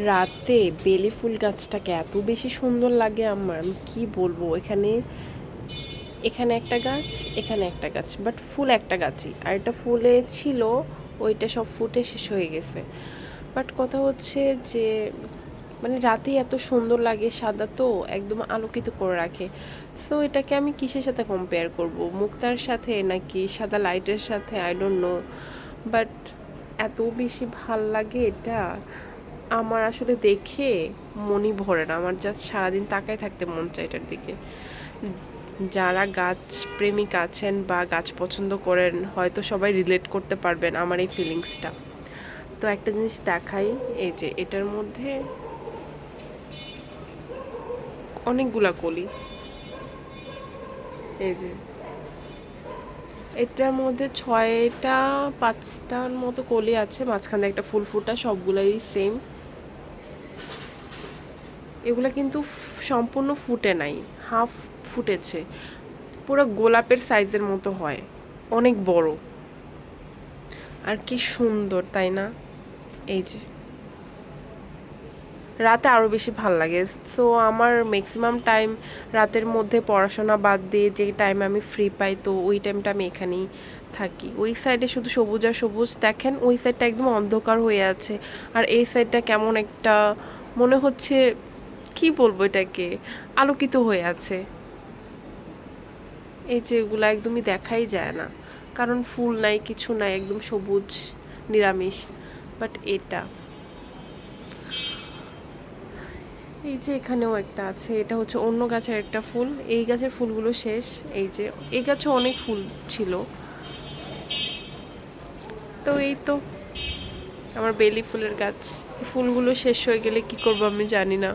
রাতে বেলি ফুল গাছটাকে এত বেশি সুন্দর লাগে আমার, আমি কি বলবো। এখানে এখানে একটা গাছ, এখানে একটা গাছ, বাট ফুল একটা গাছই, আর এটা ফুলে ছিল, ওইটা সব ফুটে শেষ হয়ে গেছে। বাট কথা হচ্ছে যে মানে রাতে এত সুন্দর লাগে, সাদা তো একদম আলোকিত করে রাখে। সো এটাকে আমি কিসের সাথে কম্পেয়ার করব, মুক্তার সাথে নাকি সাদা লাইটের সাথে, আই ডোন্ট নো। বাট এত বেশি ভাল লাগে এটা, আমার আসলে দেখে মনই ভরে না, আমার জাস্ট সারাদিন তাকায় থাকতে মন চায় এটার দিকে। যারা গাছ প্রেমিক আছেন বা গাছ পছন্দ করেন হয়তো সবাই রিলেট করতে পারবেন আমার এই ফিলিংসটা। তো একটা জিনিস দেখাই, এই যে এটার মধ্যে অনেকগুলা কলি, এই যে এটার মধ্যে 6টা 5টার মতো কলি আছে, মাঝখানে একটা ফুল ফুটা, সবগুলাই সেম। এগুলা কিন্তু সম্পূর্ণ ফুটে নাই, হাফ ফুটেছে। পুরো গোলাপের সাইজের মতো হয়, অনেক বড় আর কি সুন্দর, তাই না? এই যে রাতে আরও বেশি ভাল লাগে। সো আমার ম্যাক্সিমাম টাইম রাতের মধ্যে, পড়াশোনা বাদ দিয়ে যেই টাইম আমি ফ্রি পাই, তো ওই টাইমটা আমি এখানেই থাকি। ওই সাইডে শুধু সবুজ আর সবুজ, দেখেন ওই সাইডটা একদম অন্ধকার হয়ে আছে, আর এই সাইডটা কেমন একটা মনে হচ্ছে, কি বলবো এটাকে, আলোকিত হয়ে আছে। এই যে এগুলো একদমই দেখাই যায় না, কারণ ফুল নাই, কিছু নাই, একদম সবুজ নিরামিষ। বাট এটা, এই যে এখানেও একটা আছে, এটা হচ্ছে অন্য গাছের একটা ফুল, এই গাছের ফুলগুলো শেষ। এই যে এই গাছে অনেক ফুল ছিল। তো এই তো আমার বেলি ফুলের গাছ, এই ফুলগুলো শেষ হয়ে গেলে কি করবো আমি জানি না।